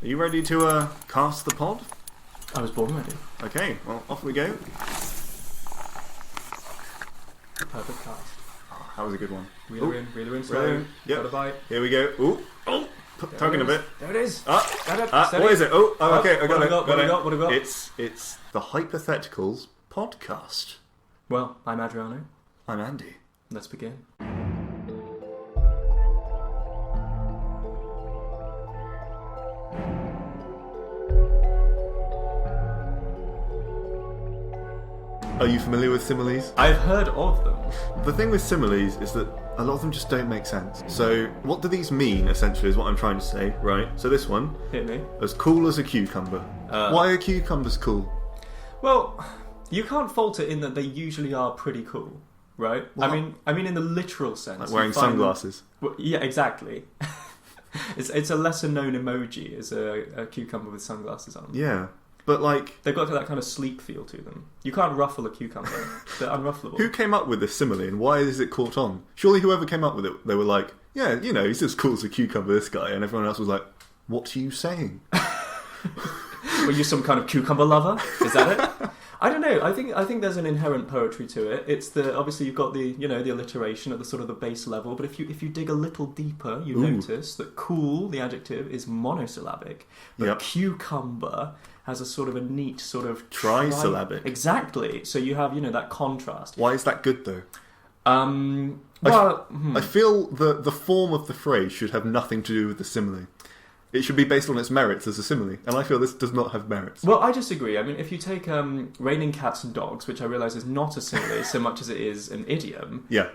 Are you ready to cast the pod? I was born ready. Okay, well, off we go. Perfect cast. Oh, that was a good one. Reeler in, slow. Yep. Got a bite. Here we go. Ooh. Oh, tugging a bit. There it is. What is it? Oh, okay, I got it. What have we got? It's the Hypotheticals podcast. Well, I'm Adriano. I'm Andy. Let's begin. Are you familiar with similes? I've heard of them. The thing with similes is that a lot of them just don't make sense. So, what do these mean, essentially, is what I'm trying to say, right? So this one, Hit me. as cool as a cucumber. Why are cucumbers cool? Well, you can't fault it in that they usually are pretty cool, right? Well, I mean in the literal sense. Like wearing sunglasses. Well, yeah, exactly. It's a lesser known emoji as a cucumber with sunglasses on. Yeah. But like... They've got that kind of sleek feel to them. You can't ruffle a cucumber. They're unruffleable. Who came up with this simile and why is it caught on? Surely whoever came up with it, they were like, yeah, you know, he's as cool as a cucumber, this guy. And everyone else was like, what are you saying? Were you some kind of cucumber lover? Is that it? I don't know. I think there's an inherent poetry to it. It's obviously you've got the the alliteration at the sort of the base level, but if you dig a little deeper, you notice that cool, the adjective, is monosyllabic, but cucumber has a sort of a neat sort of trisyllabic. Exactly. So you have that contrast. Why is that good though? I feel the form of the phrase should have nothing to do with the simile. It should be based on its merits as a simile, and I feel this does not have merits. Well, I disagree. I mean, if you take raining cats and dogs, which I realise is not a simile so much as it is an idiom. Yeah.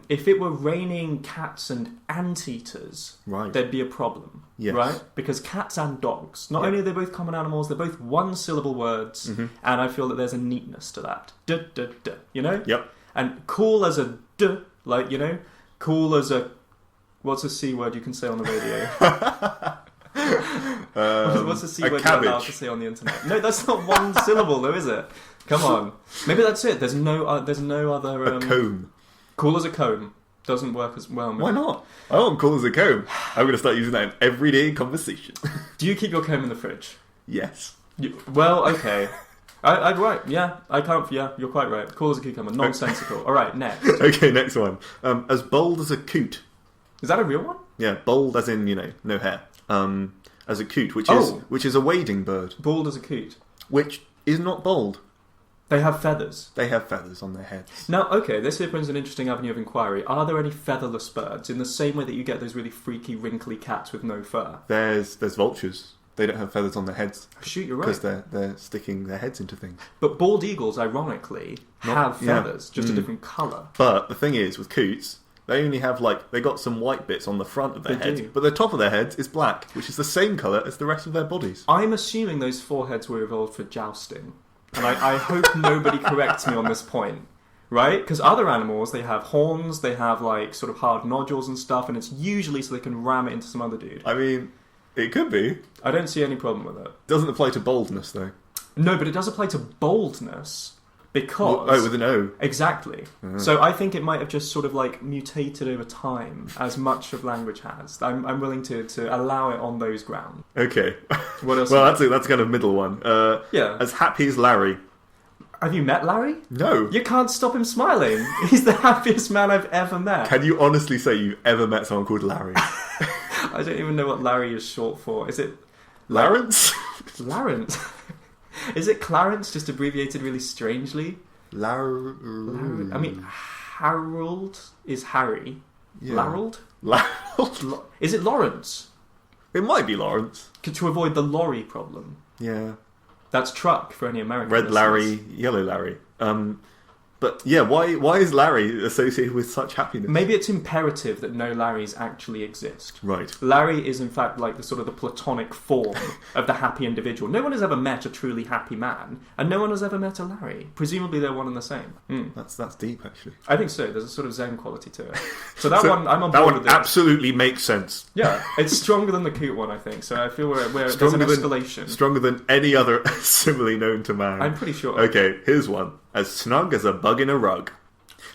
If it were raining cats and anteaters, there'd be a problem. Yes. Right? Because cats and dogs, not only are they both common animals, they're both one-syllable words, and I feel that there's a neatness to that. Duh, duh, duh, Yep. And cool as a duh, like, cool as a... What's a C word you can say on the radio? What's a C word you're allowed to say on the internet? No, that's not one syllable, though, is it? Come on. Maybe that's it. There's no other... a comb. Cool as a comb. Doesn't work as well. Why not? I'm cool as a comb. I'm going to start using that in everyday conversation. Do you keep your comb in the fridge? Yes. Well, okay. I'd right. Yeah, I can't. Yeah, you're quite right. Cool as a cucumber. Nonsensical. All right, next. Okay, next one. As bold as a coot. Is that a real one? Yeah, bold as in, no hair. As a coot, which is a wading bird. Bald as a coot. Which is not bold. They have feathers. They have feathers on their heads. Now, okay, this opens an interesting avenue of inquiry. Are there any featherless birds in the same way that you get those really freaky, wrinkly cats with no fur? There's vultures. They don't have feathers on their heads. Shoot, you're right. Because they're sticking their heads into things. But bald eagles, ironically, have feathers, just a different colour. But the thing is, with coots... They only have, they got some white bits on the front of their heads, but the top of their heads is black, which is the same colour as the rest of their bodies. I'm assuming those foreheads were evolved for jousting, and I hope nobody corrects me on this point, right? Because other animals, they have horns, they have, sort of hard nodules and stuff, and it's usually so they can ram it into some other dude. I mean, it could be. I don't see any problem with it. Doesn't apply to boldness, though. No, but it does apply to boldness. Because... with an O. Exactly. So I think it might have just sort of mutated over time, as much of language has. I'm willing to allow it on those grounds. Okay. What else? Well, that's kind of middle one. As happy as Larry. Have you met Larry? No. You can't stop him smiling. He's the happiest man I've ever met. Can you honestly say you've ever met someone called Larry? I don't even know what Larry is short for. Is it... Lawrence? Lawrence? Is it Clarence, just abbreviated really strangely? Larry. I mean, Harold is Harry. Yeah. Larold? Larold? Is it Lawrence? It might be Lawrence. To avoid the lorry problem. Yeah. That's truck for any American Red listeners. Larry, yellow Larry. But yeah, why is Larry associated with such happiness? Maybe it's imperative that no Larrys actually exist. Right. Larry is in fact like the platonic form of the happy individual. No one has ever met a truly happy man, and no one has ever met a Larry. Presumably they're one and the same. That's deep, actually. I think so. There's a sort of Zen quality to it. So that one, I'm on board with it. That one absolutely makes sense. Yeah, it's stronger than the coot one, I think. So I feel there's an escalation. Stronger than any other simile known to man. I'm pretty sure. Okay, here's one. As snug as a bug in a rug.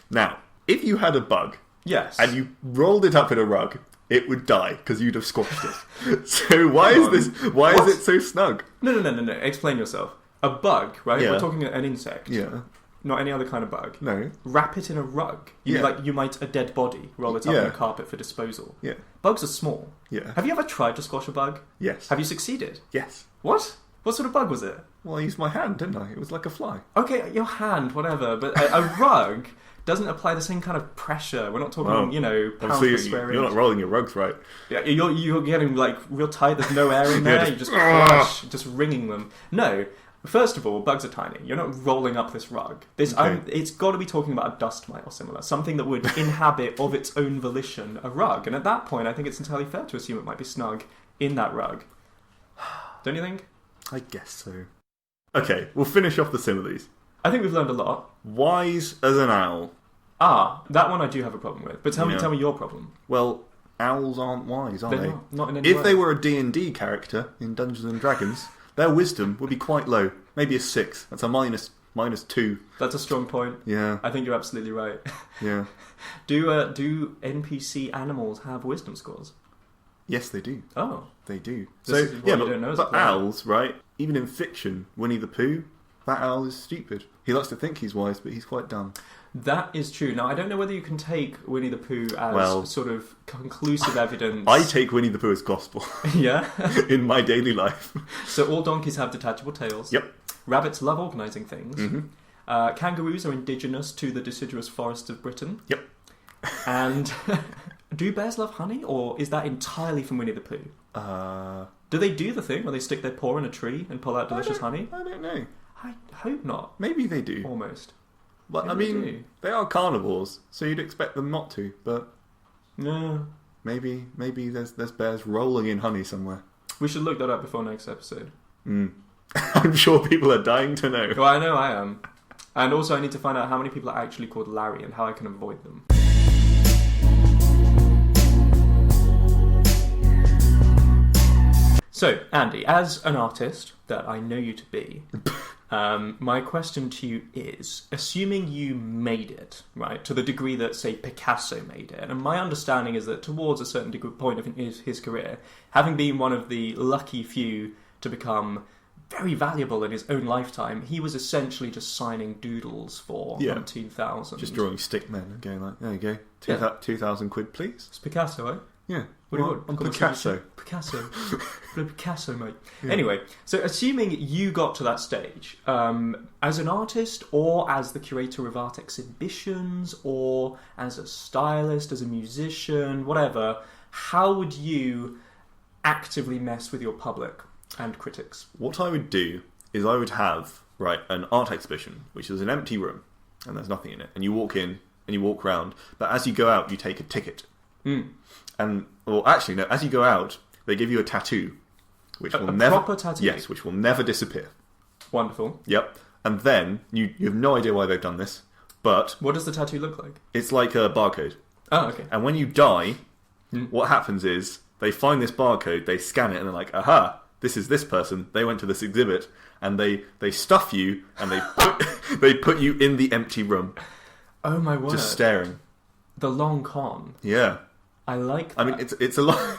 Now, if you had a bug, yes, and you rolled it up in a rug, it would die because you'd have squashed it. So why is it so snug? No. Explain yourself. A bug, right? Yeah. We're talking an insect. Yeah. Not any other kind of bug. No. Wrap it in a rug. You might a dead body, roll it up on a carpet for disposal. Yeah. Bugs are small. Yeah. Have you ever tried to squash a bug? Yes. Have you succeeded? Yes. What? What sort of bug was it? Well, I used my hand, didn't I? It was like a fly. Okay, your hand, whatever. But a rug doesn't apply the same kind of pressure. We're not talking, pounds per square inch. You're not rolling your rugs right. Yeah, you're getting like real tight. There's no air in there. You're just crush, just wringing them. No. First of all, bugs are tiny. You're not rolling up this rug. It's got to be talking about a dust mite or similar, something that would inhabit of its own volition a rug. And at that point, I think it's entirely fair to assume it might be snug in that rug. Don't you think? I guess so. Okay, we'll finish off the similes. I think we've learned a lot. Wise as an owl. That one I do have a problem with. But tell me your problem. Well, owls aren't wise, are they? Not in any way. If they were a D&D character in Dungeons and Dragons, their wisdom would be quite low. Maybe a 6. That's a minus 2. That's a strong point. Yeah. I think you're absolutely right. Yeah. Do NPC animals have wisdom scores? Yes, they do. Oh. They do. But owls, right? Even in fiction, Winnie the Pooh, that owl is stupid. He likes to think he's wise, but he's quite dumb. That is true. Now, I don't know whether you can take Winnie the Pooh as sort of conclusive evidence. I take Winnie the Pooh as gospel. Yeah? In my daily life. So all donkeys have detachable tails. Yep. Rabbits love organising things. Mm-hmm. Kangaroos are indigenous to the deciduous forests of Britain. Yep. And do bears love honey, or is that entirely from Winnie the Pooh? Do they do the thing where they stick their paw in a tree and pull out delicious honey? I don't know. I hope not. Maybe they do. Almost. But Maybe they are carnivores, so you'd expect them not to. But no, maybe there's bears rolling in honey somewhere. We should look that up before next episode. I'm sure people are dying to know. Well, I know I am. And also I need to find out how many people are actually called Larry and how I can avoid them. So, Andy, as an artist that I know you to be, my question to you is, assuming you made it, right, to the degree that, say, Picasso made it, and my understanding is that towards a certain point of his career, having been one of the lucky few to become very valuable in his own lifetime, he was essentially just signing doodles for 2000. Just drawing stick men and going like, there you go, 2,000 quid, please. It's Picasso, eh? Yeah. I'm Picasso. Picasso, mate. Yeah. Anyway, so assuming you got to that stage, as an artist or as the curator of art exhibitions or as a stylist, as a musician, whatever, how would you actively mess with your public and critics? What I would do is I would have, an art exhibition, which is an empty room, and there's nothing in it, and you walk in and you walk around, but as you go out, you take a ticket. And, as you go out, they give you a tattoo, which will never... proper tattoo? Yes, which will never disappear. Wonderful. Yep. And then, you have no idea why they've done this, but... What does the tattoo look like? It's like a barcode. Oh, okay. And when you die, what happens is, they find this barcode, they scan it, and they're like, aha, this is this person, they went to this exhibit, and they stuff you, and they put you in the empty room. Oh my word. Just staring. The long con. Yeah. I like that. I mean, it's a lot.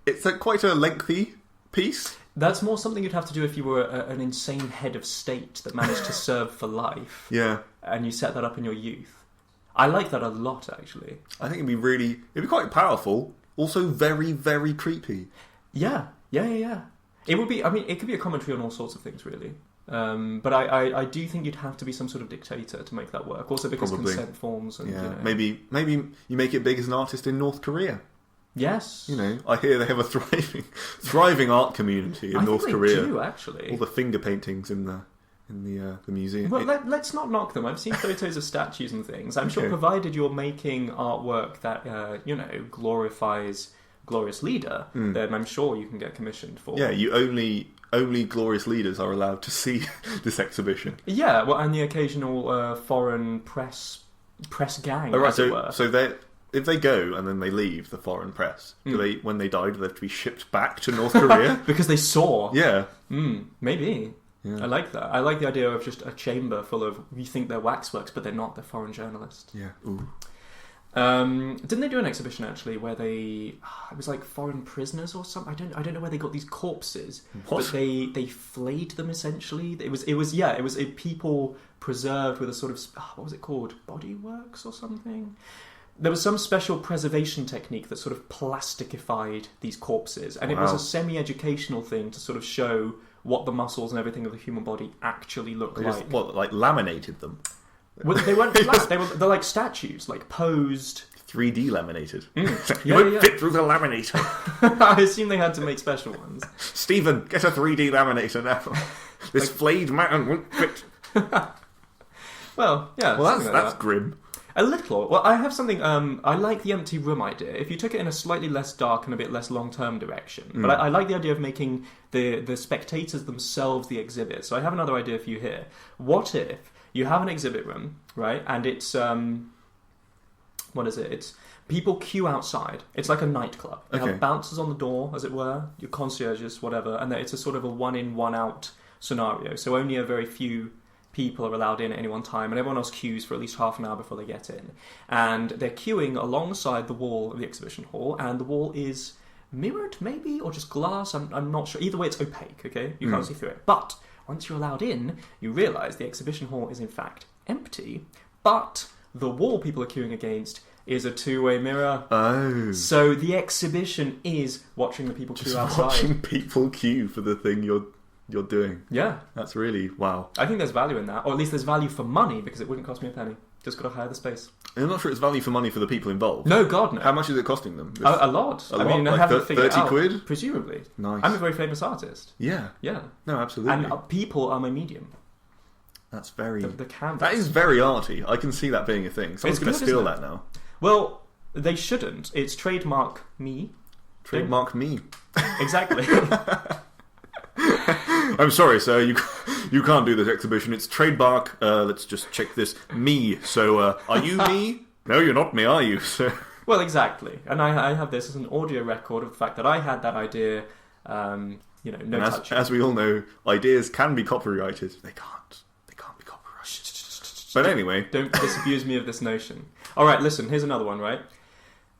It's quite a lengthy piece. That's more something you'd have to do if you were an insane head of state that managed to serve for life. Yeah. And you set that up in your youth. I like that a lot, actually. I think it'd be quite powerful. Also, very, very creepy. Yeah. It would be. I mean, it could be a commentary on all sorts of things, really. But I do think you'd have to be some sort of dictator to make that work. Also because consent forms and maybe you make it big as an artist in North Korea. Yes. I hear they have a thriving art community in North Korea. They do, actually. All the finger paintings in the museum. Well, let's not knock them. I've seen photos of statues and things. I'm sure, provided you're making artwork that glorifies glorious leader, then I'm sure you can get commissioned for. Yeah, you only glorious leaders are allowed to see this exhibition. Yeah, well, and the occasional foreign press gang, as it were. So if they go and then they leave the foreign press, when they die, do they have to be shipped back to North Korea? Because they saw. Yeah. Maybe. Yeah. I like that. I like the idea of just a chamber full of, we think they're waxworks, but they're not. They're foreign journalists. Yeah. Ooh. Didn't they do an exhibition actually where it was like foreign prisoners or something? I don't know where they got these corpses, What? but they flayed them essentially. It was people preserved with a sort of what was it called, bodyworks or something. There was some special preservation technique that sort of plasticified these corpses, and it was a semi-educational thing to sort of show what the muscles and everything of the human body actually look They like. just, like laminated them? Well, they weren't flat. They're like statues, like posed. 3D laminated. Yeah, won't yeah. fit through the laminator. I assume they had to make special ones. Stephen, get a 3D laminator now. This flayed man won't fit. Well, yeah. Well, something that's like that. grim. A little. Well, I have something. I like the empty room idea. If you took it in a slightly less dark and a bit less long-term direction, but I like the idea of making the spectators themselves the exhibit. So I have another idea for you here. What if you have an exhibit room, right? And it's what is it? It's people queue outside. It's like a nightclub. You have bouncers on the door, as it were, your concierges, whatever, and it's a sort of a one-in, one-out scenario. So only a very few people are allowed in at any one time, and everyone else queues for at least half an hour before they get in. And they're queuing alongside the wall of the exhibition hall, and the wall is mirrored, maybe, or just glass. I'm not sure. Either way, it's opaque, okay? You can't see through it. But once you're allowed in, you realise the exhibition hall is in fact empty, but the wall people are queuing against is a two-way mirror. Oh. So the exhibition is watching the people queue outside. Watching people queue for the thing you're doing. Yeah. That's really, wow. I think there's value in that, or at least there's value for money, because it wouldn't cost me a penny. Just got to hire the space. I'm not sure it's value for money for the people involved. No, God, no. How much is it costing them? A lot. A I mean, lot? I Like haven't figured it 30 out. quid? Presumably. Nice. I'm a very famous artist. Yeah. Yeah. No, absolutely. And people are my medium. That's very... The canvas. That is very arty. I can see that being a thing. Someone's going to good, steal isn't that it? now. Well, they shouldn't. It's trademark me. Trademark me. Exactly. I'm sorry, sir. You can't do this exhibition. It's trademark. Let's just check this. Me. So, are you me? No, you're not me, are you? So... Well, exactly. And I have this as an audio record of the fact that I had that idea, no touching. As we all know, ideas can be copyrighted. They can't. They can't be copyrighted. But anyway. Don't disabuse me of this notion. All right, listen, here's another one, right?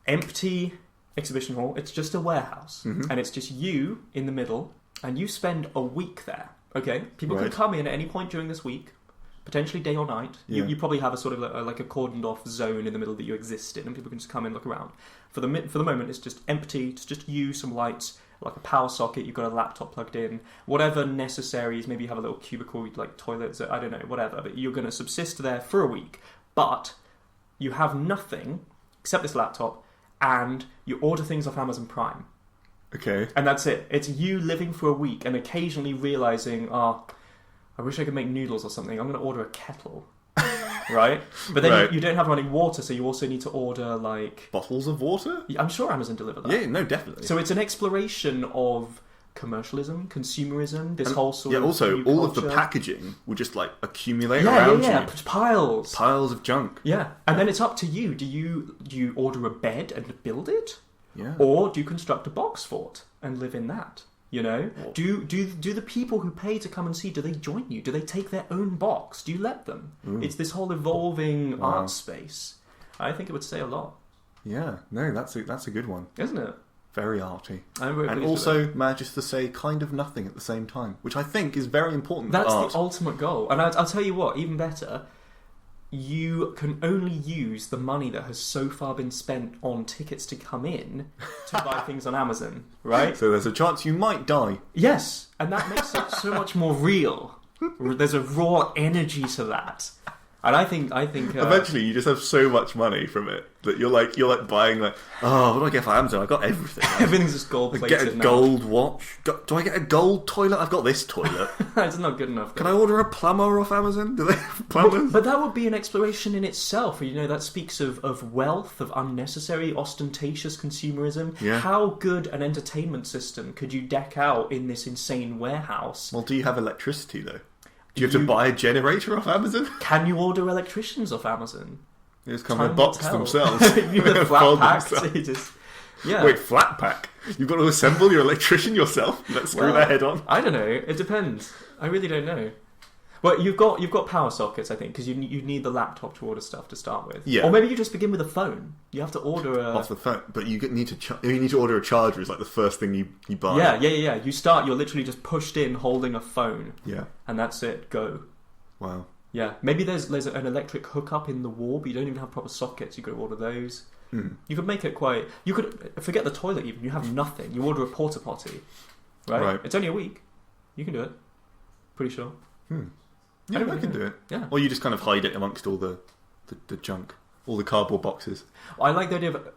Empty exhibition hall. It's just a warehouse. And it's just you in the middle, and you spend a week there. Okay? People can come in at any point during this week, potentially day or night. Yeah. You probably have a sort of like a cordoned off zone in the middle that you exist in, and people can just come in and look around. For the moment, it's just empty. It's just you, some lights, like a power socket. You've got a laptop plugged in. Whatever necessaries. Maybe you have a little cubicle, like toilets. I don't know, whatever. But you're going to subsist there for a week. But you have nothing except this laptop, and you order things off Amazon Prime. Okay. And that's it. It's you living for a week and occasionally realising, I wish I could make noodles or something. I'm going to order a kettle. Right? But then you don't have running water, so you also need to order, like... Bottles of water? I'm sure Amazon deliver that. Yeah, no, definitely. So it's an exploration of commercialism, consumerism, this whole sort of... Yeah, also, new all of the culture. packaging will just, like, accumulate around you. Piles. Piles of junk. Yeah. And then it's up to you. Do you order a bed and build it? Yeah. Or do you construct a box fort and live in that? You know? Do the people who pay to come and see, do they join you? Do they take their own box? Do you let them? It's this whole evolving art space. I think it would say a lot. Yeah. No, that's a good one. Isn't it? Very arty. I'm very and pleased with also manages to say kind of nothing at the same time, which I think is very important That's for art. the ultimate goal. And I'll tell you what, even better... You can only use the money that has so far been spent on tickets to come in to buy things on Amazon, right? So there's a chance you might die. Yes, and that makes it so much more real. There's a raw energy to that. And I think eventually you just have so much money from it that you're like buying what do I get for Amazon? I got everything. Everything's just gold plated. Get a gold watch. Do I get a gold toilet? I've got this toilet. It's not good enough. Can I order a plumber off Amazon? Do they have plumbers? But that would be an exploration in itself. That speaks of wealth, of unnecessary, ostentatious consumerism. Yeah. How good an entertainment system could you deck out in this insane warehouse? Well, do you have electricity though? Do you have to buy a generator off Amazon? Can you order electricians off Amazon? They just come in a box themselves. You get flat packs. Wait, flat pack? You've got to assemble your electrician yourself? Let's screw their head on? I don't know. It depends. I really don't know. Well, you've got power sockets, I think, because you need the laptop to order stuff to start with. Yeah. Or maybe you just begin with a phone. You have to order off the phone, but you need to order a charger. Is like the first thing you buy. Yeah. You're literally just pushed in holding a phone. Yeah. And that's it. Go. Wow. Yeah. Maybe there's an electric hookup in the wall, but you don't even have proper sockets. You could order those. You could make it quite. You could forget the toilet even. You have nothing. You order a porta potty. Right. It's only a week. You can do it. Pretty sure. Yeah, I can do it. Yeah. Or you just kind of hide it amongst all the junk, all the cardboard boxes. I like the idea of...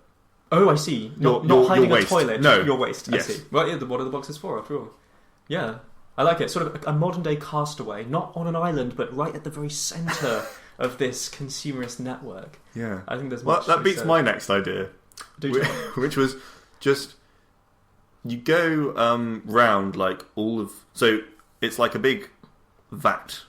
Oh, I see. Not hiding a toilet. No. Your waste. Yes. I see. Well, yeah, what are the boxes for, after all? Yeah. I like it. Sort of a modern-day Castaway. Not on an island, but right at the very centre of this consumerist network. Yeah. I think there's Well, much that beats my next idea. Which was just... You go round like all of... So it's like a big vat.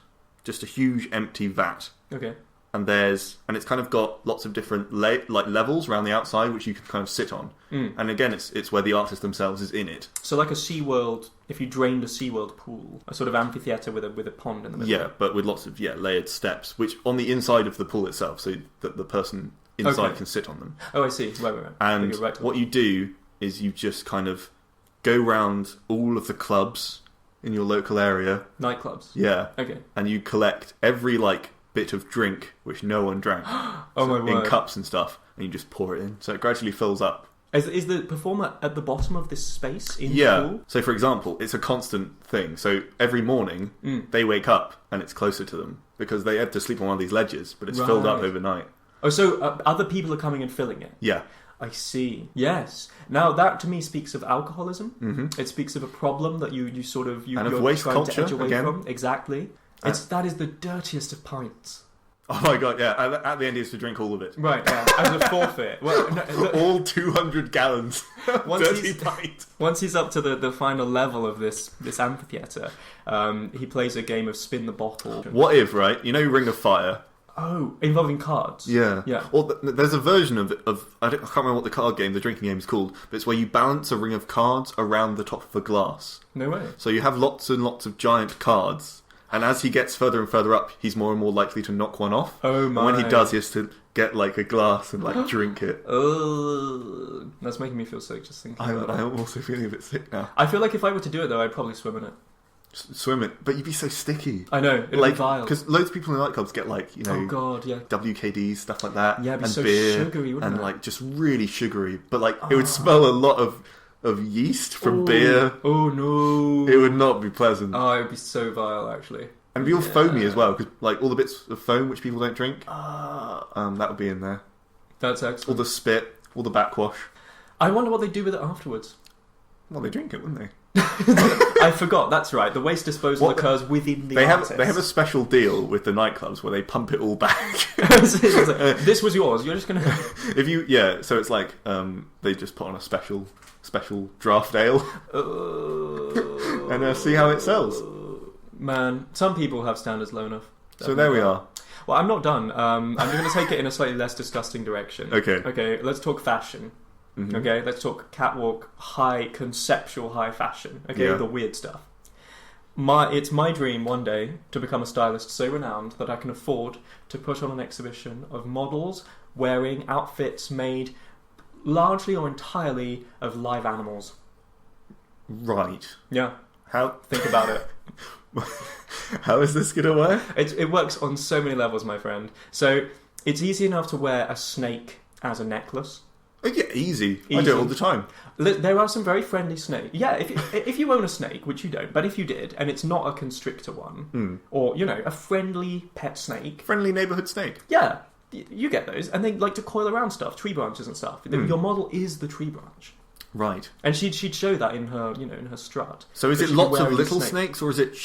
Just a huge empty vat. Okay. And it's kind of got lots of different levels around the outside which you can kind of sit on. And again, it's where the artist themselves is in it. So like a SeaWorld, if you drained a SeaWorld pool, a sort of amphitheatre with a pond in the middle. Yeah, but with lots of layered steps, which on the inside of the pool itself, so that the person inside can sit on them. Oh, I see. Right. And what you do is you just kind of go round all of the clubs in your local area. Nightclubs? Yeah. Okay. And you collect every, bit of drink which no one drank. My word. In cups and stuff. And you just pour it in. So it gradually fills up. Is the performer at the bottom of this space in the pool? So, for example, it's a constant thing. So every morning, they wake up and it's closer to them. Because they have to sleep on one of these ledges. But it's filled up overnight. Oh, so other people are coming and filling it? Yeah. I see. Yes. Now that to me speaks of alcoholism. It speaks of a problem that you're waste trying culture, to edge away again. from. Exactly. That is the dirtiest of pints. Oh my god! Yeah. At the end, he has to drink all of it. Right. Yeah. As a forfeit. Well, all 200 gallons. Dirty pint. Once he's up to the final level of this amphitheatre, he plays a game of spin the bottle. What if, right? You know, Ring of Fire. Oh, involving cards. Yeah. Yeah. Well, there's a version of I can't remember what the drinking game is called, but it's where you balance a ring of cards around the top of a glass. No way. So you have lots and lots of giant cards, and as he gets further and further up, he's more and more likely to knock one off. Oh my! And when he does, he has to get a glass and drink it. Oh, that's making me feel sick just thinking about it. I'm also feeling a bit sick now. I feel like if I were to do it though, I'd probably swim in it. Swim it, but you'd be so sticky. I know, it'd be vile. Because loads of people in nightclubs get oh god, yeah, WKDs, stuff like that. Yeah, it'd be and so beer, sugary, wouldn't and it? just really sugary. But it would smell a lot of yeast from beer. Oh no, it would not be pleasant. Oh, it would be so vile actually. And it'd be all foamy as well, because all the bits of foam which people don't drink, that would be in there. That's excellent. All the spit, all the backwash. I wonder what they do with it afterwards. Well, they drink it, wouldn't they? I forgot. That's right. The waste disposal occurs within the artist. They have a special deal with the nightclubs where they pump it all back. This was yours. You're just gonna. So it's they just put on a special draft ale, and see how it sells. Man, some people have standards low enough. So there we are. Well, I'm not done. I'm going to take it in a slightly less disgusting direction. Okay. Let's talk fashion. Mm-hmm. Okay, let's talk catwalk, conceptual high fashion. Okay, the weird stuff. It's my dream one day to become a stylist so renowned that I can afford to put on an exhibition of models wearing outfits made largely or entirely of live animals. Right. Yeah. How? Think about it. How is this going to work? It works on so many levels, my friend. So it's easy enough to wear a snake as a necklace. Oh, yeah, easy. I do it all the time. There are some very friendly snakes. Yeah, if you own a snake, which you don't, but if you did, and it's not a constrictor one, or, a friendly pet snake. Friendly neighbourhood snake. Yeah, you get those, and they like to coil around stuff, tree branches and stuff. Your model is the tree branch. Right. And she'd show that in her, in her strut. So is it lots of little snakes, or is it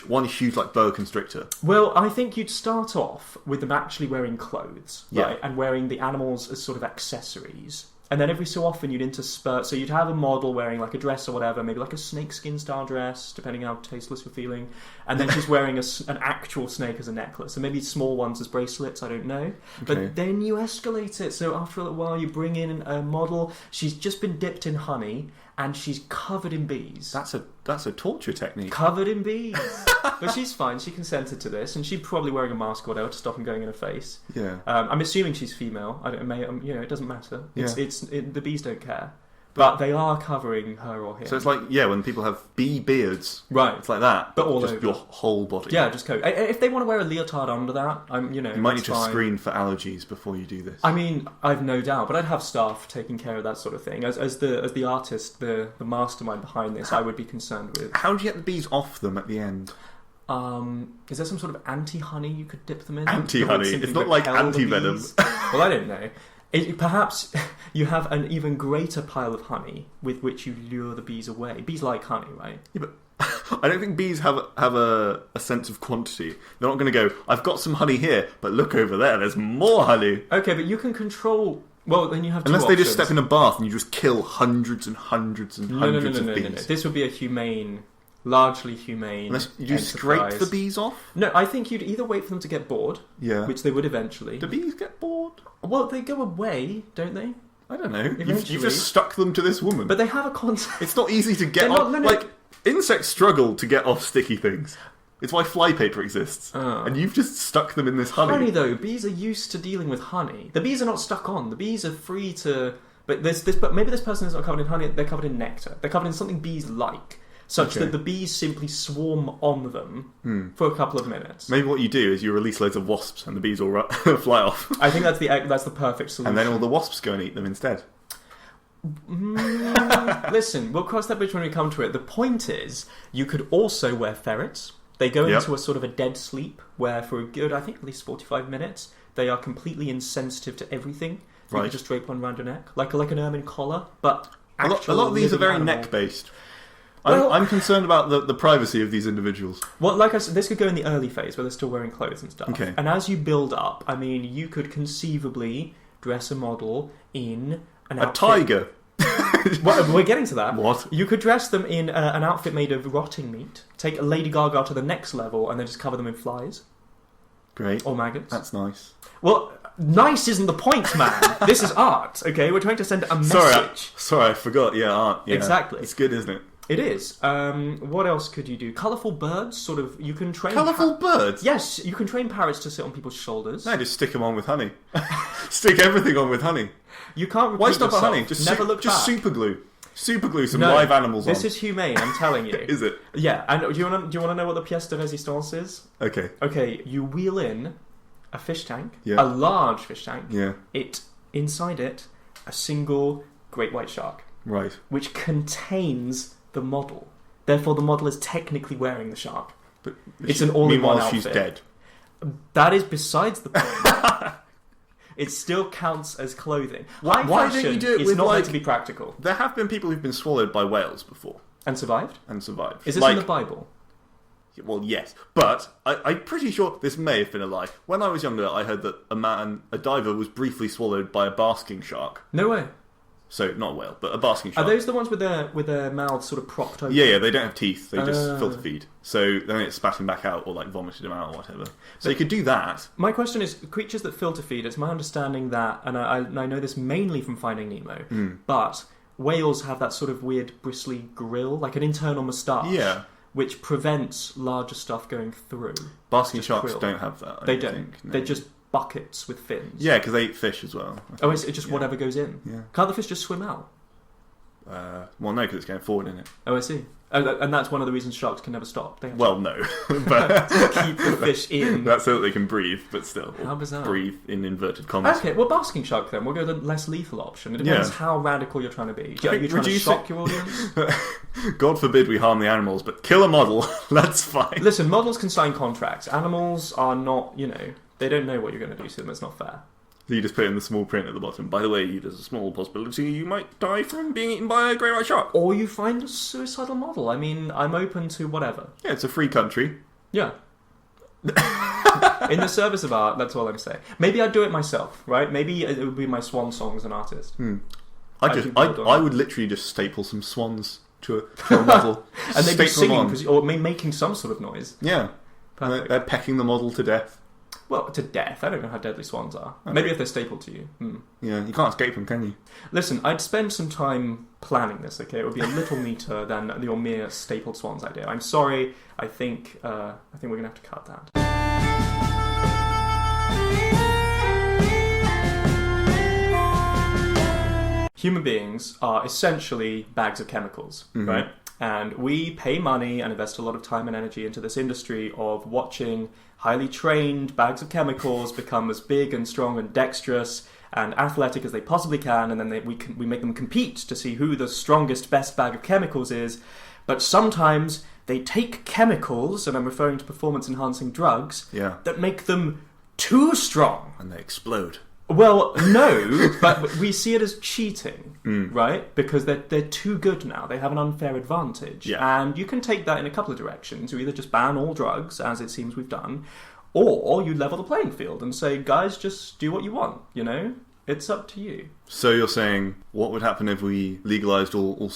one huge boa constrictor? Well, I think you'd start off with them actually wearing clothes, right? And wearing the animals as sort of accessories. And then every so often you'd intersperse, so you'd have a model wearing a dress or whatever, maybe a snakeskin style dress, depending on how tasteless you're feeling. And then she's wearing an actual snake as a necklace, and maybe small ones as bracelets, I don't know. Okay. But then you escalate it, so after a little while you bring in a model, she's just been dipped in honey, and she's covered in bees. That's a torture technique. Covered in bees. But she's fine. She consented to this, and she's probably wearing a mask or whatever to stop them going in her face. Yeah. I'm assuming she's female. It doesn't matter. Yeah. The bees don't care. But they are covering her or him. So it's like, when people have bee beards. Right. It's like that. But all just over. your whole body. Yeah, just coat. If they want to wear a leotard under that, You might need to screen for allergies before you do this. I mean, I've no doubt, but I'd have staff taking care of that sort of thing. As the artist, the mastermind behind this, I would be concerned with. How do you get the bees off them at the end? Is there some sort of anti-honey you could dip them in? Anti-honey? It's not like anti-venom. Well, I don't know. Perhaps you have an even greater pile of honey with which you lure the bees away. Bees like honey, right? Yeah, but I don't think bees have a sense of quantity. They're not going to go, I've got some honey here, but look over there, there's more honey. Okay, but you can control... Well, then you have Unless two they options. just step in a bath and you just kill hundreds and hundreds and hundreds of bees. No. This would be a largely humane Unless you scrape the bees off? No, I think you'd either wait for them to get bored, which they would eventually. Do bees get bored? Well, they go away, don't they? I don't know. You've just stuck them to this woman. But they have a concept. It's not easy to get off. Like, insects struggle to get off sticky things. It's why flypaper exists. And you've just stuck them in this honey. Honey, though, bees are used to dealing with honey. The bees are not stuck on. The bees are free to... But maybe this person is not covered in honey, they're covered in nectar. They're covered in something bees like. Such that the bees simply swarm on them for a couple of minutes. Maybe what you do is you release loads of wasps and the bees all fly off. I think that's the perfect solution. And then all the wasps go and eat them instead. Listen, we'll cross that bridge when we come to it. The point is, you could also wear ferrets. They go into a sort of a dead sleep where for a good, I think, at least 45 minutes, they are completely insensitive to everything. You could just drape one around your neck, like an ermine collar, but a lot of these are very neck-based. Well, I'm concerned about the privacy of these individuals. Well, like I said, this could go in the early phase where they're still wearing clothes and stuff. Okay. And as you build up, I mean, you could conceivably dress a model in an outfit. A tiger. Well, we're getting to that. What? You could dress them in an outfit made of rotting meat, take Lady Gaga to the next level, and then just cover them in flies. Great. Or maggots. That's nice. Well, nice isn't the point, man. This is art, okay? We're trying to send a message. Sorry, I forgot. Yeah, art. Yeah. Exactly. It's good, isn't it? It is. What else could you do? Colourful birds, sort of. You can train. Colourful birds? Yes, you can train parrots to sit on people's shoulders. No, just stick them on with honey. Stick everything on with honey. You can't. Why stop at yourself. honey? Just never look just back. super glue some live animals on. This is humane. I'm telling you. Is it? Yeah. And do you want to know what the pièce de résistance is? Okay. Okay. You wheel in a fish tank, a large fish tank. Yeah. Inside it, a single great white shark. Right. Which contains the model. Therefore, the model is technically wearing the shark. But it's an all-in-one outfit. Meanwhile, she's dead. That is besides the point. It still counts as clothing. Why don't you do it is with, not meant to be practical. There have been people who've been swallowed by whales before. And survived? Is this in the Bible? Well, yes. But I'm pretty sure this may have been a lie. When I was younger, I heard that a diver was briefly swallowed by a basking shark. No way. So, not a whale, but a basking shark. Are those the ones with their mouths sort of propped open? Yeah, they don't have teeth. They just filter feed. So, then it spat him back out or vomited him out or whatever. So, you could do that. My question is, creatures that filter feed, it's my understanding that, and I know this mainly from Finding Nemo, but whales have that sort of weird bristly grill, like an internal moustache, which prevents larger stuff going through. Basking sharks don't have that. They don't. No. They're just buckets with fins. Yeah, because they eat fish as well. It's just whatever goes in. Yeah. Can't the fish just swim out? Well, no, because it's going forward in it. Oh, I see. And that's one of the reasons sharks can never stop. Well, no. But keep the fish in. That's so that they can breathe, but still. How bizarre. Breathe in inverted commas. Okay, well, basking shark then. We'll go the less lethal option. It depends how radical you're trying to be. Are you trying to shock your audience? God forbid we harm the animals, but kill a model. That's fine. Listen, models can sign contracts. Animals are not, they don't know what you're going to do to them. It's not fair. So you just put in the small print at the bottom. By the way, there's a small possibility you might die from being eaten by a great white shark. Or you find a suicidal model. I mean, I'm open to whatever. Yeah, it's a free country. Yeah. In the service of art, that's all I'm saying. Maybe I'd do it myself, right? Maybe it would be my swan song as an artist. I would literally just staple some swans to a model. And they'd be singing, or making some sort of noise. Yeah. Perfect. They're pecking the model to death. Well, to death. I don't know how deadly swans are. Okay. Maybe if they're stapled to you. Yeah, you can't escape them, can you? Listen, I'd spend some time planning this, okay? It would be a little neater than your mere stapled swans idea. I'm sorry. I think we're going to have to cut that. Human beings are essentially bags of chemicals, right? And we pay money and invest a lot of time and energy into this industry of watching highly trained bags of chemicals become as big and strong and dexterous and athletic as they possibly can, and then we make them compete to see who the strongest, best bag of chemicals is. But sometimes they take chemicals, and I'm referring to performance-enhancing drugs, that make them too strong. And they explode. Well, no, but we see it as cheating, right? Because they're too good now. They have an unfair advantage. Yeah. And you can take that in a couple of directions. You either just ban all drugs, as it seems we've done, or you level the playing field and say, guys, just do what you want, you know? It's up to you. So you're saying, what would happen if we legalised all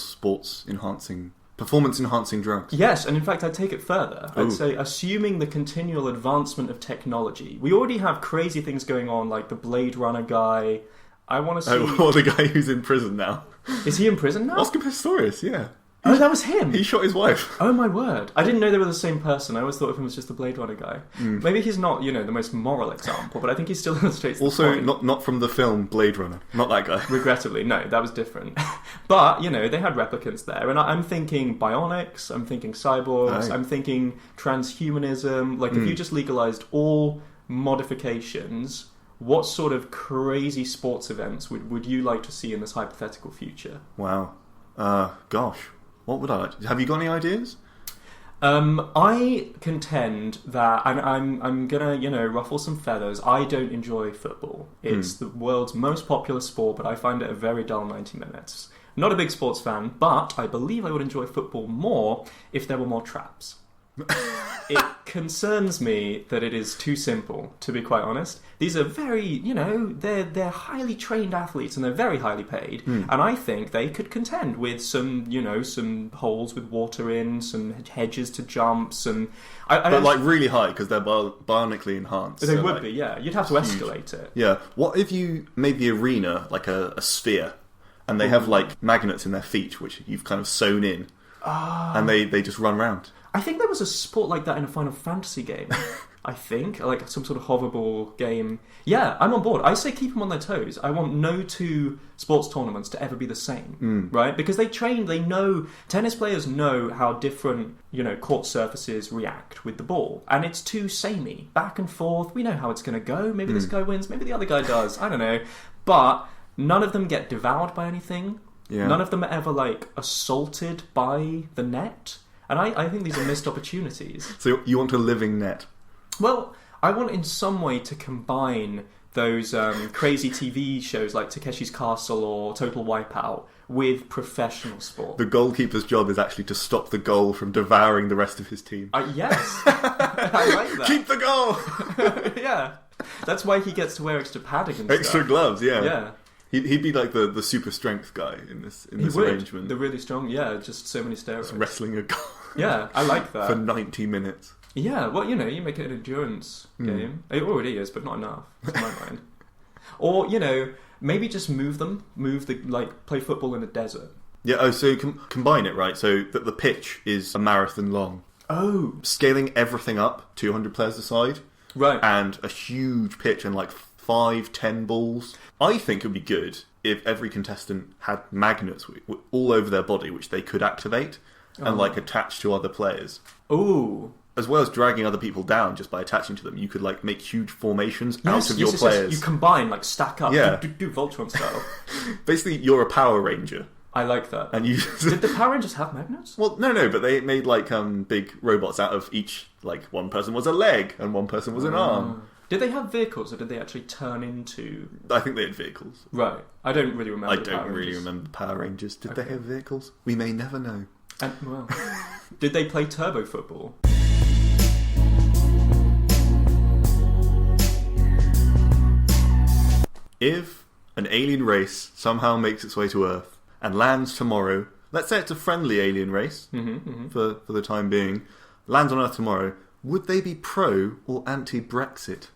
performance-enhancing drugs? Yes, and in fact, I'd take it further. I'd say, assuming the continual advancement of technology, we already have crazy things going on, like the Blade Runner guy. I want to see... Oh, the guy who's in prison now. Is he in prison now? Oscar Pistorius, yeah. Oh, that was him? He shot his wife. Oh, my word. I didn't know they were the same person. I always thought of him as just the Blade Runner guy. Maybe he's not, the most moral example, but I think he still illustrates also, the point. not from the film Blade Runner. Not that guy. Regrettably, no, that was different. But, they had replicants there. And I'm thinking bionics, I'm thinking cyborgs, I'm thinking transhumanism. Like, if you just legalized all modifications, what sort of crazy sports events would you like to see in this hypothetical future? Wow. Gosh. What would I like? Have you got any ideas? I contend that I'm gonna ruffle some feathers. I don't enjoy football. It's the world's most popular sport, but I find it a very dull 90 minutes. Not a big sports fan, but I believe I would enjoy football more if there were more traps. It concerns me that it is too simple, to be quite honest. These are very, they're highly trained athletes and they're very highly paid. And I think they could contend with some holes with water in, some hedges to jump, but really high, because they're bionically enhanced. They would be, yeah. You'd have to escalate it. Yeah. What if you made the arena like a sphere, and they have like magnets in their feet, which you've kind of sewn in, and they just run around? I think there was a sport like that in a Final Fantasy game. I think, like some sort of hoverball game. Yeah, I'm on board. I say keep them on their toes. I want no two sports tournaments to ever be the same, right? Because tennis players know how different, court surfaces react with the ball. And it's too samey. Back and forth, we know how it's going to go. Maybe this guy wins, maybe the other guy does. I don't know. But none of them get devoured by anything. Yeah. None of them are ever, assaulted by the net. And I think these are missed opportunities. So you want a living net? Well, I want in some way to combine those crazy TV shows like Takeshi's Castle or Total Wipeout with professional sport. The goalkeeper's job is actually to stop the goal from devouring the rest of his team. Yes. I like that. Keep the goal! Yeah. That's why he gets to wear extra padding and extra stuff. Gloves, yeah. Yeah. He'd be like the super strength guy in this arrangement. The really strong, just so many steroids. Just wrestling a goal. Yeah, I like that. For 90 minutes. Yeah, well, you make it an endurance game. It already is, but not enough, to my mind. Or, maybe just play football in the desert. Yeah, so you can combine it, right? So that the pitch is a marathon long. Oh. Scaling everything up, 200 players aside. Right. And a huge pitch and 5-10 balls. I think it would be good if every contestant had magnets all over their body, which they could activate and attach to other players. Ooh. As well as dragging other people down just by attaching to them, you could make huge formations out of your players. You combine, stack up, do Voltron style. Basically, you're a Power Ranger. I like that. And you did the Power Rangers have magnets? Well, no, but they made big robots out of each. One person was a leg and one person was an arm. Did they have vehicles, or did they actually turn into... I think they had vehicles. Right. I don't really remember the Power Rangers. Did they have vehicles? We may never know. And, did they play turbo football? If an alien race somehow makes its way to Earth and lands tomorrow, let's say it's a friendly alien race for the time being, lands on Earth tomorrow, would they be pro or anti-Brexit?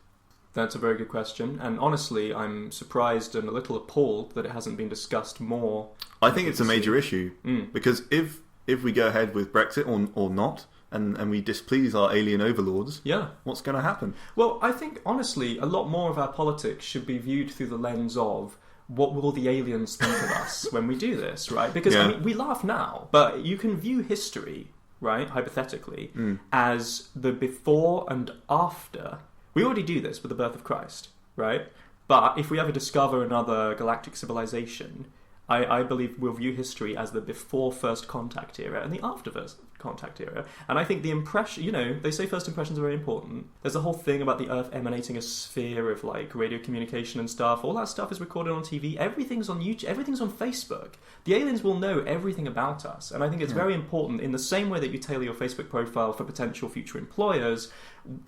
That's a very good question. And honestly, I'm surprised and a little appalled that it hasn't been discussed more. I think it's a major issue. Because if we go ahead with Brexit or not, and we displease our alien overlords, what's going to happen? Well, I think, honestly, a lot more of our politics should be viewed through the lens of what will the aliens think of us when we do this, right? Because, I mean, we laugh now, but you can view history, right, hypothetically, as the before and after. We already do this with the birth of Christ, right? But if we ever discover another galactic civilization, I believe we'll view history as the before first contact era and the after first contact era. And I think the impression, you know, they say first impressions are very important. There's a whole thing about the Earth emanating a sphere of like radio communication and stuff. All that stuff is recorded on TV. Everything's on YouTube. Everything's on Facebook. The aliens will know everything about us. And I think it's very important, in the same way that you tailor your Facebook profile for potential future employers,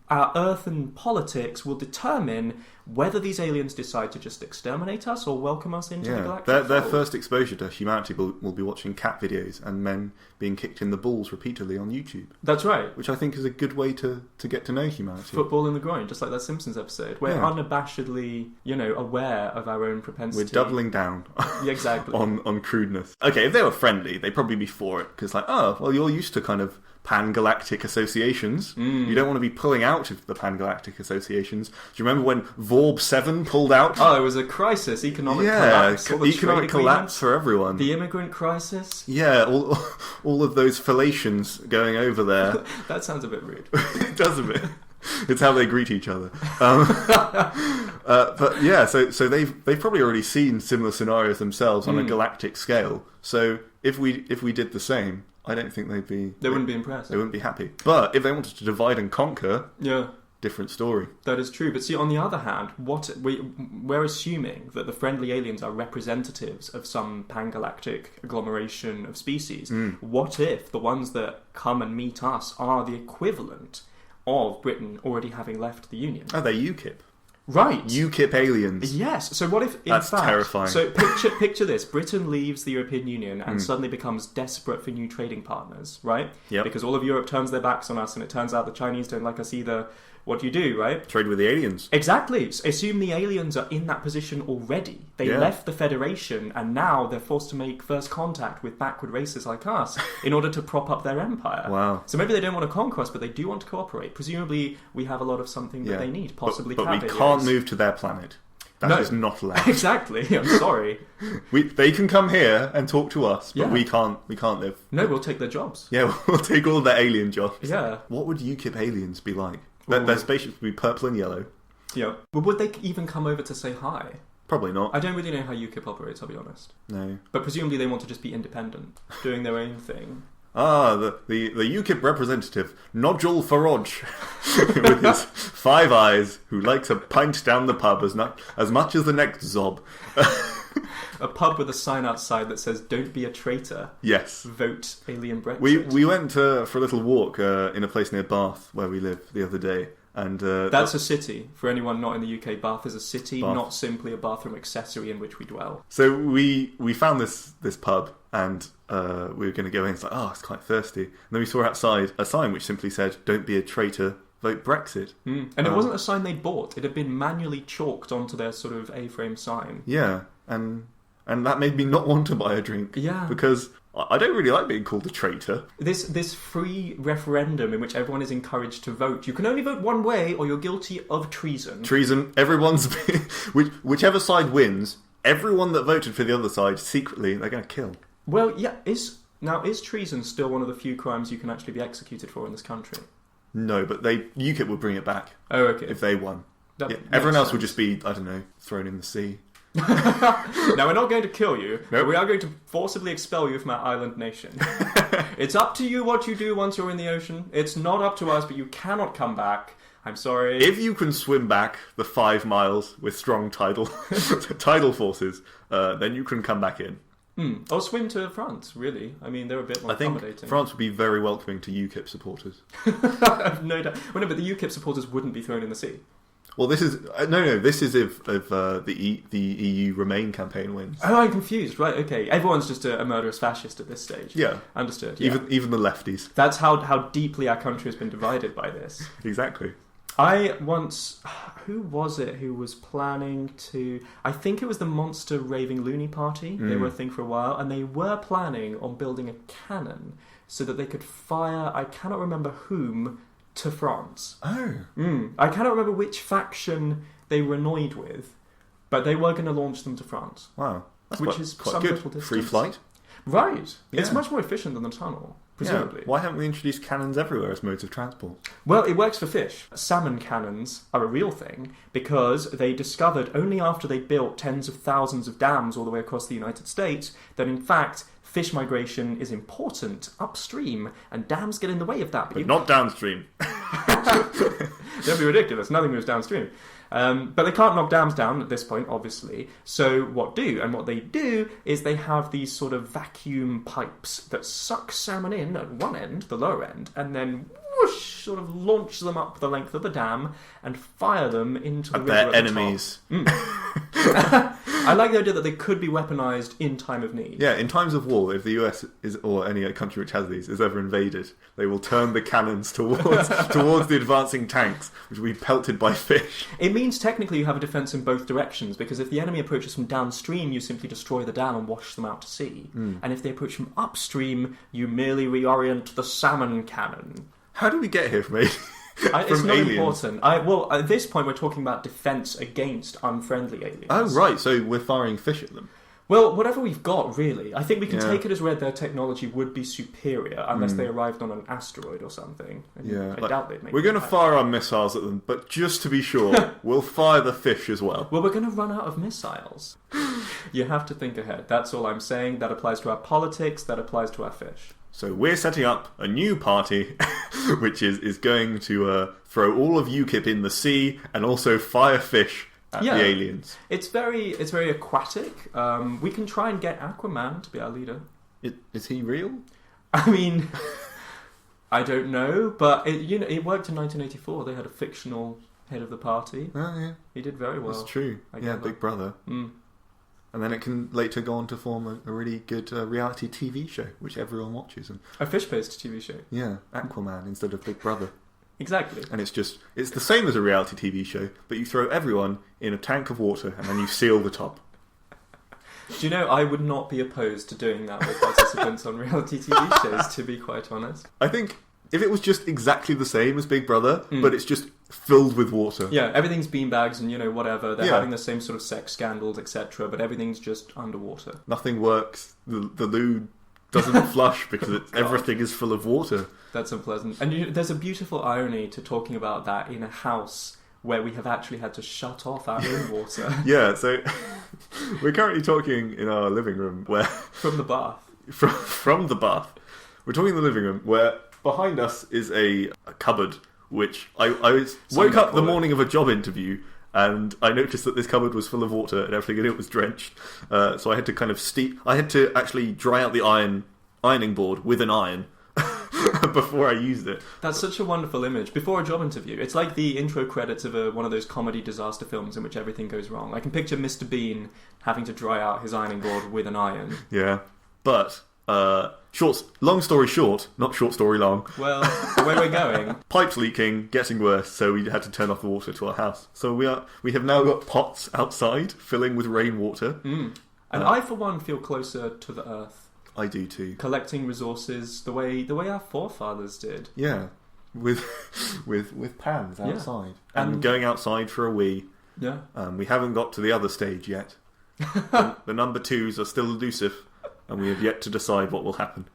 our Earth and politics will determine whether these aliens decide to just exterminate us or welcome us into the galactic their fold. first exposure to humanity will be watching cat videos and men being kicked in the balls repeatedly on YouTube. That's right. Which I think is a good way to get to know humanity. Football in the groin, just like that Simpsons episode. We're unabashedly, you know, aware of our own propensity. We're doubling down exactly. on crudeness. Okay, if they were friendly, they'd probably be for it. Because like, oh, well, you're used to kind of pan-galactic associations. You don't want to be pulling out of the pan-galactic associations. Do you remember when Vorb 7 pulled out? Oh, it was a crisis, economic collapse. Economic collapse for everyone. The immigrant crisis. Yeah, all of those fellations going over there. That sounds a bit rude. It does a bit. It's how they greet each other. But yeah, so they've probably already seen similar scenarios themselves on a galactic scale. So if we did the same, I don't think they wouldn't be impressed. They wouldn't be happy. But if they wanted to divide and conquer, different story. That is true. But see, on the other hand, we're assuming that the friendly aliens are representatives of some pan-galactic agglomeration of species. What if the ones that come and meet us are the equivalent of Britain already having left the Union? Oh, they're UKIP. Right. UKIP aliens. Yes. So what if, in That's fact... terrifying. So picture this. Britain leaves the European Union and suddenly becomes desperate for new trading partners, right? Yep. Because all of Europe turns their backs on us and it turns out the Chinese don't like us either. What do you do, right? Trade with the aliens. Exactly. Assume the aliens are in that position already. They left the Federation and now they're forced to make first contact with backward races like us in order to prop up their empire. Wow. So maybe they don't want to conquer us, but they do want to cooperate. Presumably, we have a lot of something that they need, possibly But we videos. can't move to their planet. That is not allowed. Exactly. I'm sorry. They can come here and talk to us, but we can't live. No, we'll take their jobs. Yeah, we'll take all their alien jobs. Yeah. What would UKIP aliens be like? Their spaceships would be purple and yellow. Yeah. But would they even come over to say hi? Probably not. I don't really know how UKIP operates, I'll be honest. No. But presumably they want to just be independent, doing their own thing. Ah, the UKIP representative, Nodule Farage, with his 5 eyes, who likes a pint down the pub as much as the next zob. A pub with a sign outside that says, "Don't be a traitor. Yes. Vote alien Brexit." We went for a little walk in a place near Bath, where we live, the other day. And that's a city. For anyone not in the UK, Bath is a city, not simply a bathroom accessory in which we dwell. So we found this pub, and we were going to go in. It's like, oh, it's quite thirsty. And then we saw outside a sign which simply said, "Don't be a traitor, vote Brexit." And it wasn't a sign they'd bought. It had been manually chalked onto their sort of A-frame sign. Yeah, and that made me not want to buy a drink. Yeah. Because I don't really like being called a traitor. This free referendum in which everyone is encouraged to vote. You can only vote one way or you're guilty of treason. Treason. Everyone's... whichever side wins, everyone that voted for the other side, secretly, they're going to kill. Well, yeah. Is treason still one of the few crimes you can actually be executed for in this country? No, but UKIP would bring it back. Oh, okay. If they won. Yeah, everyone else would just be, I don't know, thrown in the sea. Now, we're not going to kill you, but we are going to forcibly expel you from our island nation. It's up to you what you do once you're in the ocean. It's not up to us, but you cannot come back. I'm sorry. If you can swim back the 5 miles with strong tidal forces, then you can come back in. Or swim to France, really. I mean, they're a bit more accommodating. I think France would be very welcoming to UKIP supporters. No doubt. Well, no, but the UKIP supporters wouldn't be thrown in the sea. Well, this is no. This is if the EU Remain campaign wins. Oh, I'm confused. Right, okay. Everyone's just a murderous fascist at this stage. Yeah, understood. Yeah. Even the lefties. That's how deeply our country has been divided by this. Exactly. I once... Who was it who was planning to... I think it was the Monster Raving Loony Party. They were a thing for a while, and they were planning on building a cannon so that they could fire, I cannot remember whom, to France. Oh. I cannot remember which faction they were annoyed with, but they were going to launch them to France. Wow. That's which is quite some good. little distance. Free flight. Right. It's Yeah. much more efficient than the tunnel, presumably. Yeah. Why haven't we introduced cannons everywhere as modes of transport? Well, it works for fish. Salmon cannons are a real thing because they discovered only after they built tens of thousands of dams all the way across the United States that, in fact, fish migration is important upstream, and dams get in the way of that. But not downstream. That'd be ridiculous. Nothing moves downstream. But they can't knock dams down at this point, obviously. So what they do is they have these sort of vacuum pipes that suck salmon in at one end, the lower end, and then whoosh, sort of launch them up the length of the dam and fire them into the river Their at the enemies. I like the idea that they could be weaponized in time of need. Yeah, in times of war, if the US is, or any country which has these, is ever invaded, they will turn the cannons towards the advancing tanks, which will be pelted by fish. It means technically you have a defense in both directions, because if the enemy approaches from downstream, you simply destroy the dam and wash them out to sea. And if they approach from upstream, you merely reorient the salmon cannon. How did we get here from aliens? It's not aliens? important. Well, at this point, we're talking about defense against unfriendly aliens. Oh, right, so we're firing fish at them. Well, whatever we've got, really. I think we can take it as read their technology would be superior unless they arrived on an asteroid or something. And Yeah, I doubt they'd make we're going to that. fire our missiles at them, but just to be sure, we'll fire the fish as well. Well, we're going to run out of missiles. You have to think ahead. That's all I'm saying. That applies to our politics. That applies to our fish. So we're setting up a new party, which is going to throw all of UKIP in the sea and also fire fish at the aliens. It's very aquatic. We can try and get Aquaman to be our leader. Is he real? I mean, I don't know, but it worked in 1984. They had a fictional head of the party. Oh, yeah. He did very well. That's true. Yeah, Big Brother. And then it can later go on to form a really good reality TV show, which everyone watches. And A fish-based TV show. yeah, Aquaman instead of Big Brother. Exactly. And it's the same as a reality TV show, but you throw everyone in a tank of water and then you seal the top. Do you know, I would not be opposed to doing that with participants on reality TV shows, to be quite honest. I think if it was just exactly the same as Big Brother, but it's just filled with water. Yeah, everything's beanbags and, whatever. They're Yeah. having the same sort of sex scandals, etc., but everything's just underwater. Nothing works. The loo doesn't flush because everything is full of water. That's unpleasant. And there's a beautiful irony to talking about that in a house where we have actually had to shut off our own water. Yeah, so we're currently talking in our living room where... From the bath. From the bath. We're talking in the living room where behind us is a cupboard, which I woke up the morning of a job interview and I noticed that this cupboard was full of water and everything in it was drenched. So I had to kind of I had to actually dry out the ironing board with an iron before I used it. That's such a wonderful image. Before a job interview, it's like the intro credits of one of those comedy disaster films in which everything goes wrong. I can picture Mr. Bean having to dry out his ironing board with an iron. Yeah, but long story short, not short story long. Well, where we're going, pipes leaking, getting worse, so we had to turn off the water to our house. So we have now got pots outside filling with rainwater. And I, for one, feel closer to the earth. I do too. Collecting resources the way our forefathers did. Yeah, with pans outside and And going outside for a wee. Yeah. We haven't got to the other stage yet. The number twos are still elusive, and we have yet to decide what will happen.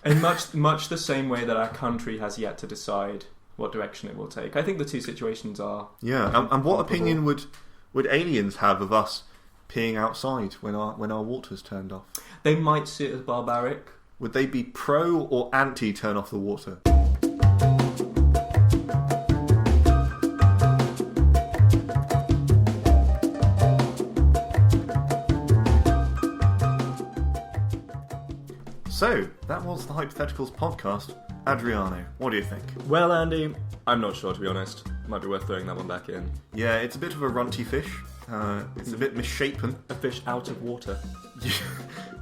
In much the same way that our country has yet to decide what direction it will take. I think the two situations are... Yeah, and what opinion would aliens have of us peeing outside when our water's turned off? They might see it as barbaric. Would they be pro or anti turn off the water? So, that was the Hypotheticals podcast. Adriano, what do you think? Well, Andy, I'm not sure, to be honest. Might be worth throwing that one back in. Yeah, it's a bit of a runty fish. It's a bit misshapen. A fish out of water.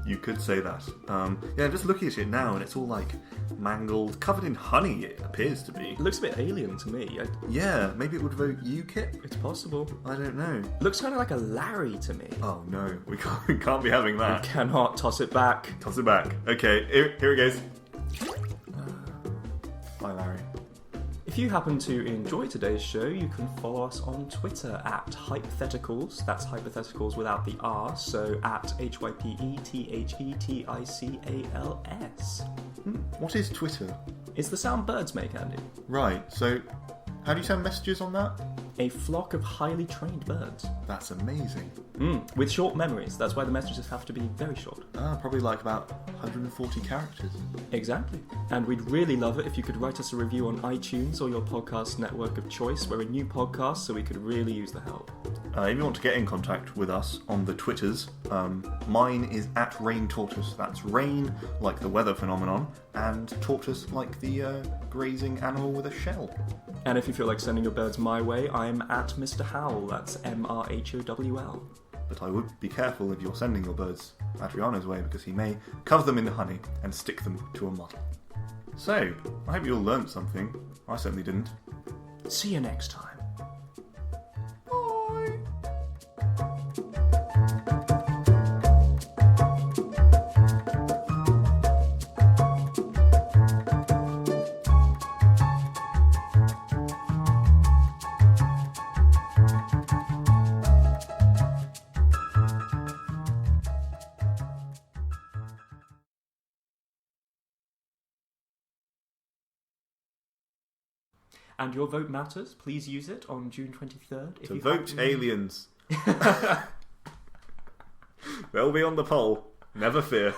You could say that. Yeah, just looking at it now, and it's all like mangled, covered in honey. It appears to be. It looks a bit alien to me. Yeah, maybe it would vote UKIP. It's possible. I don't know. Looks kind of like a Larry to me. Oh no, we can't be having that. We cannot. Toss it back. Toss it back. Okay, here it goes. Bye, Larry. If you happen to enjoy today's show, you can follow us on Twitter at Hypotheticals. That's hypotheticals without the R, so at HYPETHETICALS. What is Twitter? It's the sound birds make, Andy. Right, so how do you send messages on that? A flock of highly trained birds. That's amazing. With short memories. That's why the messages have to be very short. Probably like about 140 characters. Exactly. And we'd really love it if you could write us a review on iTunes or your podcast network of choice. We're a new podcast, so we could really use the help. If you want to get in contact with us on the Twitters, mine is at Rain Tortoise. That's rain like the weather phenomenon, and tortoise like the grazing animal with a shell. And if you feel like sending your birds my way, I'm at Mr. Howell. That's MRHOWL. But I would be careful if you're sending your birds Adriano's way, because he may cover them in the honey and stick them to a model. So, I hope you all learnt something. I certainly didn't. See you next time. And your vote matters. Please use it on June 23rd. To vote aliens. They'll be on the poll. Never fear.